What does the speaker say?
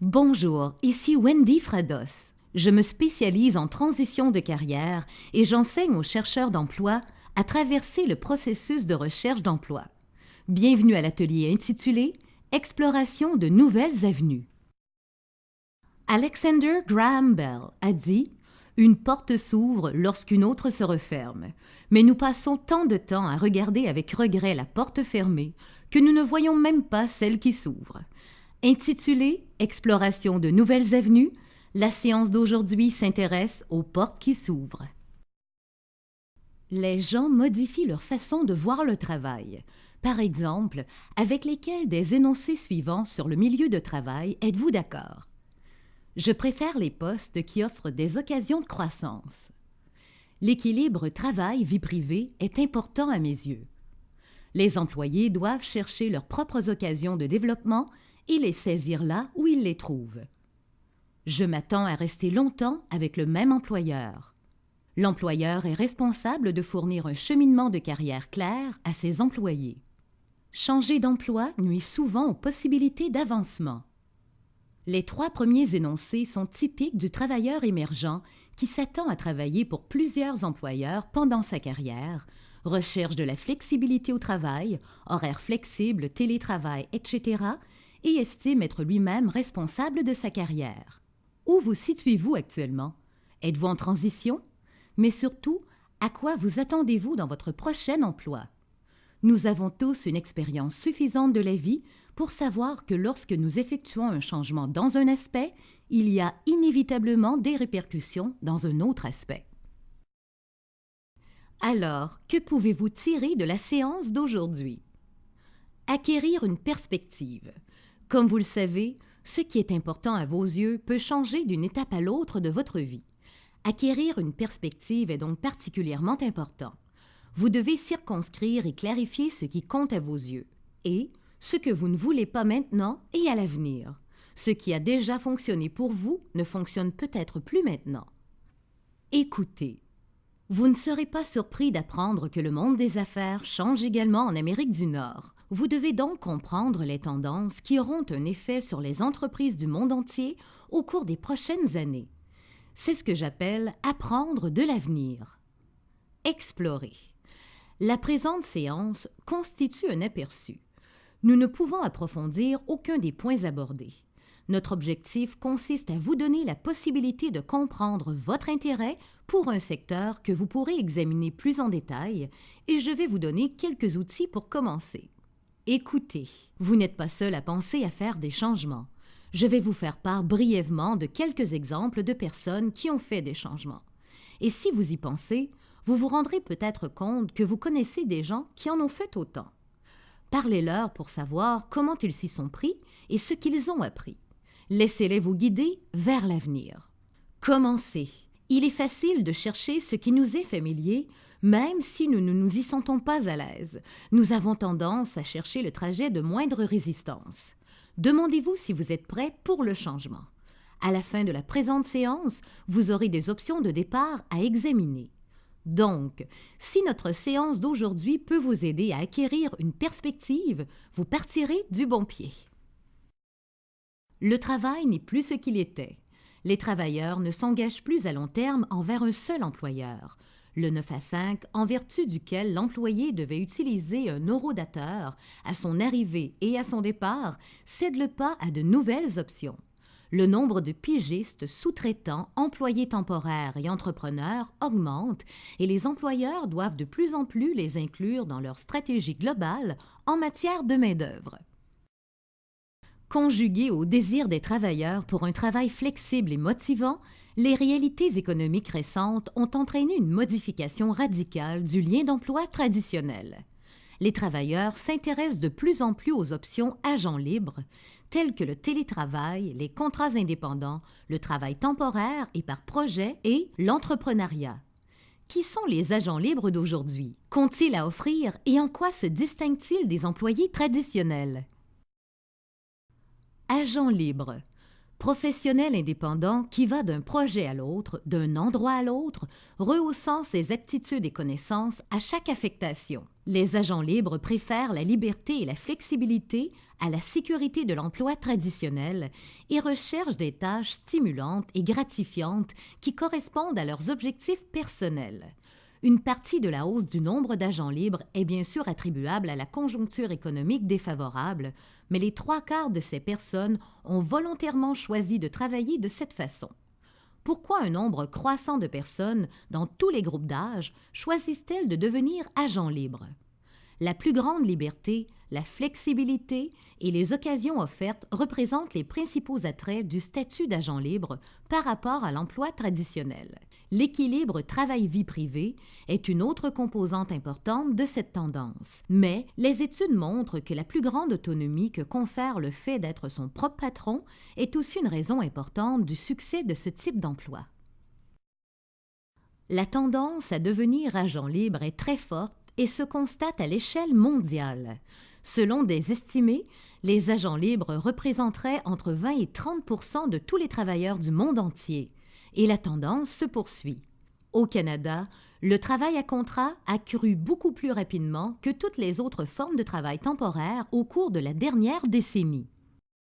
Bonjour, ici Wendy Frados. Je me spécialise en transition de carrière et j'enseigne aux chercheurs d'emploi à traverser le processus de recherche d'emploi. Bienvenue à l'atelier intitulé « Exploration de nouvelles avenues ». Alexander Graham Bell a dit « Une porte s'ouvre lorsqu'une autre se referme, mais nous passons tant de temps à regarder avec regret la porte fermée que nous ne voyons même pas celle qui s'ouvre ». Intitulée « Exploration de nouvelles avenues », la séance d'aujourd'hui s'intéresse aux portes qui s'ouvrent. Les gens modifient leur façon de voir le travail. Par exemple, avec lesquels des énoncés suivants sur le milieu de travail êtes-vous d'accord? Je préfère les postes qui offrent des occasions de croissance. L'équilibre travail-vie privée est important à mes yeux. Les employés doivent chercher leurs propres occasions de développement et les saisir là où ils les trouvent. Je m'attends à rester longtemps avec le même employeur. L'employeur est responsable de fournir un cheminement de carrière clair à ses employés. Changer d'emploi nuit souvent aux possibilités d'avancement. Les 3 premiers énoncés sont typiques du travailleur émergent qui s'attend à travailler pour plusieurs employeurs pendant sa carrière, recherche de la flexibilité au travail, horaires flexibles, télétravail, etc., et estime être lui-même responsable de sa carrière. Où vous situez-vous actuellement? Êtes-vous en transition? Mais surtout, à quoi vous attendez-vous dans votre prochain emploi? Nous avons tous une expérience suffisante de la vie pour savoir que lorsque nous effectuons un changement dans un aspect, il y a inévitablement des répercussions dans un autre aspect. Alors, que pouvez-vous tirer de la séance d'aujourd'hui? Acquérir une perspective. Comme vous le savez, ce qui est important à vos yeux peut changer d'une étape à l'autre de votre vie. Acquérir une perspective est donc particulièrement important. Vous devez circonscrire et clarifier ce qui compte à vos yeux et ce que vous ne voulez pas maintenant et à l'avenir. Ce qui a déjà fonctionné pour vous ne fonctionne peut-être plus maintenant. Écoutez. Vous ne serez pas surpris d'apprendre que le monde des affaires change également en Amérique du Nord. Vous devez donc comprendre les tendances qui auront un effet sur les entreprises du monde entier au cours des prochaines années. C'est ce que j'appelle « apprendre de l'avenir ». Explorer. La présente séance constitue un aperçu. Nous ne pouvons approfondir aucun des points abordés. Notre objectif consiste à vous donner la possibilité de comprendre votre intérêt pour un secteur que vous pourrez examiner plus en détail et je vais vous donner quelques outils pour commencer. Écoutez, vous n'êtes pas seul à penser à faire des changements. Je vais vous faire part brièvement de quelques exemples de personnes qui ont fait des changements. Et si vous y pensez, vous vous rendrez peut-être compte que vous connaissez des gens qui en ont fait autant. Parlez-leur pour savoir comment ils s'y sont pris et ce qu'ils ont appris. Laissez-les vous guider vers l'avenir. Commencez. Il est facile de chercher ce qui nous est familier, même si nous ne nous y sentons pas à l'aise. Nous avons tendance à chercher le trajet de moindre résistance. Demandez-vous si vous êtes prêt pour le changement. À la fin de la présente séance, vous aurez des options de départ à examiner. Donc, si notre séance d'aujourd'hui peut vous aider à acquérir une perspective, vous partirez du bon pied. Le travail n'est plus ce qu'il était. Les travailleurs ne s'engagent plus à long terme envers un seul employeur. Le 9 à 5, en vertu duquel l'employé devait utiliser un horodateur à son arrivée et à son départ, cède le pas à de nouvelles options. Le nombre de pigistes, sous-traitants, employés temporaires et entrepreneurs augmente et les employeurs doivent de plus en plus les inclure dans leur stratégie globale en matière de main-d'œuvre. Conjuguées au désir des travailleurs pour un travail flexible et motivant, les réalités économiques récentes ont entraîné une modification radicale du lien d'emploi traditionnel. Les travailleurs s'intéressent de plus en plus aux options agents libres, telles que le télétravail, les contrats indépendants, le travail temporaire et par projet et l'entrepreneuriat. Qui sont les agents libres d'aujourd'hui? Qu'ont-ils à offrir et en quoi se distinguent-ils des employés traditionnels? Agents libres. professionnel indépendant qui va d'un projet à l'autre, d'un endroit à l'autre, rehaussant ses aptitudes et connaissances à chaque affectation. Les agents libres préfèrent la liberté et la flexibilité à la sécurité de l'emploi traditionnel et recherchent des tâches stimulantes et gratifiantes qui correspondent à leurs objectifs personnels. Une partie de la hausse du nombre d'agents libres est bien sûr attribuable à la conjoncture économique défavorable, mais les 3/4 de ces personnes ont volontairement choisi de travailler de cette façon. Pourquoi un nombre croissant de personnes, dans tous les groupes d'âge, choisissent-elles de devenir agents libres? La plus grande liberté, la flexibilité et les occasions offertes représentent les principaux attraits du statut d'agent libre par rapport à l'emploi traditionnel. L'équilibre travail-vie privée est une autre composante importante de cette tendance. Mais les études montrent que la plus grande autonomie que confère le fait d'être son propre patron est aussi une raison importante du succès de ce type d'emploi. La tendance à devenir agent libre est très forte et se constate à l'échelle mondiale. Selon des estimés, les agents libres représenteraient entre 20 et 30 % de tous les travailleurs du monde entier. Et la tendance se poursuit. Au Canada, le travail à contrat a cru beaucoup plus rapidement que toutes les autres formes de travail temporaire au cours de la dernière décennie.